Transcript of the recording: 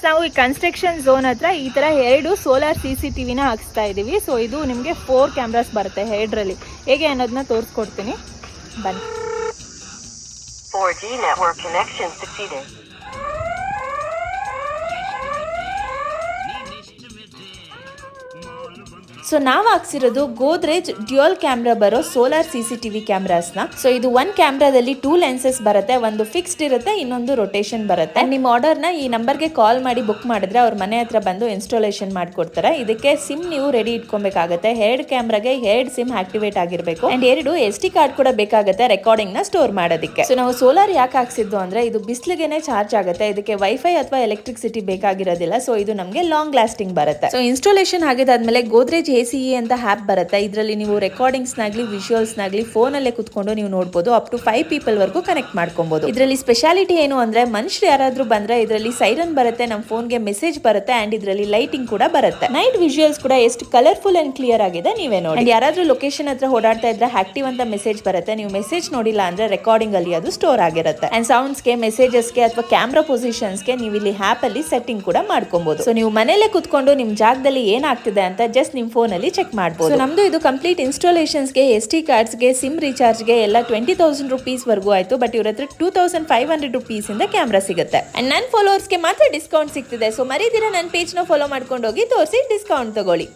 ನಾವು ಈ construction zone ಹತ್ರ ಈ ತರ 2 ಸೋಲಾರ್ CCTV ನ ಹಾಕ್ಸ್ತಾ ಇದೀವಿ. ಸೊ ಇದು ನಿಮಗೆ 4 ಕ್ಯಾಮ್ರಾಸ್ ಬರುತ್ತೆ ಹೆಡ್ರಲ್ಲಿ. ಹೇಗೆ ಅನ್ನೋದನ್ನ ತೋರಿಸ್ಕೊಡ್ತೀನಿ ಬನ್ನಿ. 4G network connection succeeded. So ನಾವು ಹಾಕ್ಸಿರೋದು ಗೋದ್ರೇಜ್ ಡ್ಯುಯಲ್ ಕ್ಯಾಮ್ರಾ ಬರೋ ಸೋಲಾರ್ CCTV ಕ್ಯಾಮ್ರಾಸ್ನ. ಸೊ ಇದು 1 ಕ್ಯಾಮ್ರಾದಲ್ಲಿ 2 ಲೆನ್ಸಸ್ ಬರುತ್ತೆ, ಒಂದು ಫಿಕ್ಸ್ಡ್ ಇರುತ್ತೆ, ಇನ್ನೊಂದು ರೊಟೇಷನ್ ಬರುತ್ತೆ. ನಿಮ್ಮ ಆರ್ಡರ್ನ ಈ ನಂಬರ್ಗೆ ಕಾಲ್ ಮಾಡಿ ಬುಕ್ ಮಾಡಿದ್ರೆ ಅವ್ರ ಮನೆ ಹತ್ರ ಬಂದು ಇನ್ಸ್ಟಾಲೇಷನ್ ಮಾಡ್ಕೊಡ್ತಾರೆ. ಇದಕ್ಕೆ ಸಿಮ್ ನೀವು ರೆಡಿ ಇಟ್ಕೊಬೇಕಾಗತ್ತೆ. 2 ಕ್ಯಾಮ್ರಾಗೆ 2 ಸಿಮ್ ಆಕ್ಟಿವೇಟ್ ಆಗಿರ್ಬೇಕು ಅಂಡ್ 2 SD ಕಾರ್ಡ್ ಕೂಡ ಬೇಕಾಗುತ್ತೆ ರೆಕಾರ್ಡಿಂಗ್ ನ ಸ್ಟೋರ್ ಮಾಡೋದಕ್ಕೆ. ಸೊ ನಾವು ಸೋಲಾರ್ ಯಾಕೆ ಹಾಕ್ಸಿದ್ದು ಅಂದ್ರೆ ಇದು ಬಿಸಿಲಿಗೆನೆ ಚಾರ್ಜ್ ಆಗುತ್ತೆ. ಇದಕ್ಕೆ ವೈಫೈ ಅಥವಾ ಎಲೆಕ್ಟ್ರಿಸಿಟಿ ಬೇಕಾಗಿರೋದಿಲ್ಲ. ಸೊ ಇದು ನಮಗೆ ಲಾಂಗ್ ಲಾಸ್ಟಿಂಗ್ ಬರುತ್ತೆ. ಸೊ ಇನ್ಸ್ಟಾಲೇಷನ್ ಆಗಿದಾದ್ಮೇಲೆ ಗೋದ್ರೇಜ್ ACE ಅಂತ ಆಪ್ ಬರುತ್ತೆ. ಇದರಲ್ಲಿ ನೀವು ರೆಕಾರ್ಡಿಂಗ್ಸ್ ನಾಗ್ಲಿ ವಿಜುವಲ್ಸ್ ನಾಗ್ಲಿ ಫೋನ್ ಅಲ್ಲೇ ಕುತ್ಕೊಂಡು ನೀವು ನೋಡಬಹುದು. ಅಪ್ ಟು 5 ಪೀಪಲ್ ವರೆಗೂ ಕನೆಕ್ಟ್ ಮಾಡ್ಕೊಬಹುದು. ಇದರಲ್ಲಿ ಸ್ಪೆಷಾಲಿಟಿ ಏನು ಅಂದ್ರೆ ಮನುಷ್ಯರು ಯಾರಾದ್ರೂ ಬಂದ್ರೆ ಇದರಲ್ಲಿ ಸೈರನ್ ಬರುತ್ತೆ, ನಮ್ಮ ಫೋನ್ಗೆ ಮೆಸೇಜ್ ಬರುತ್ತೆ ಅಂಡ್ ಇದರಲ್ಲಿ ಲೈಟಿಂಗ್ ಕೂಡ ಬರುತ್ತೆ. ನೈಟ್ ವಿಜುವಲ್ಸ್ ಕೂಡ ಎಷ್ಟು ಕಲರ್ಫುಲ್ ಅಂಡ್ ಕ್ಲಿಯರ್ ಆಗಿದೆ ನೀವೇ ನೋಡಿ. ಅಂಡ್ ಯಾರಾದ್ರೂ ಲೊಕೇಶನ್ ಹತ್ರ ಓಡಾಡ್ತಾ ಇದ್ರೆ ಆಕ್ಟಿವ್ ಅಂತ ಮೆಸೇಜ್ ಬರುತ್ತೆ. ನೀವು ಮೆಸೇಜ್ ನೋಡಿಲ್ಲ ಅಂದ್ರೆ ರೆಕಾರ್ಡಿಂಗ್ ಅಲ್ಲಿ ಅದು ಸ್ಟೋರ್ ಆಗಿರುತ್ತೆ. ಅಂಡ್ ಸೌಂಡ್ಸ್ಗೆ, ಮೆಸೇಜಸ್ಗೆ ಅಥವಾ ಕ್ಯಾಮ್ರಾ ಪೊಸಿಷನ್ಸ್ಗೆ ನೀವು ಇಲ್ಲಿ ಆಪ್ ಅಲ್ಲಿ ಸೆಟ್ಟಿಂಗ್ ಕೂಡ ಮಾಡ್ಕೊಬಹುದು. ಸೊ ನೀವು ಮನೇಲೆ ಕುತ್ಕೊಂಡು ನಿಮ್ ಜಾಗದಲ್ಲಿ ಏನಾಗ್ತಿದೆ ಅಂತ ಜಸ್ಟ್ ನಿಮ್ ಫೋನ್ ಅಲ್ಲಿ ಚೆಕ್ ಮಾಡಬಹುದು. ನಮ್ದು ಇದು ಕಂಪ್ಲೀಟ್ ಇನ್ಸ್ಟಾಲೇಷನ್ಸ್ಗೆ, SD ಕಾರ್ಡ್ಸ್ಗೆ, ಸಿಮ್ ರೀಚಾರ್ಜ್ಗೆ ಎಲ್ಲ 20,000 rupees ವರೆಗೂ ಆಯ್ತು. ಬಟ್ ಇವ್ರ ಹತ್ರ 2,500 rupees ಇಂದ ಕ್ಯಾಮ್ರಾ ಸಿಗುತ್ತೆ. ಅಂಡ್ ನನ್ನ ಫಾಲೋವರ್ಸ್ಗೆ ಮಾತ್ರ ಡಿಸ್ಕೌಂಟ್ ಸಿಗ್ತಿದೆ. ಸೊ ಮರಿದಿರ ನನ್ನ ಪೇಜ್ ನ ಫಾಲೋ ಮಾಡ್ಕೊಂಡು ಹೋಗಿ ತೋರಿಸಿ ಡಿಸ್ಕೌಂಟ್ ತಗೊಳ್ಳಿ.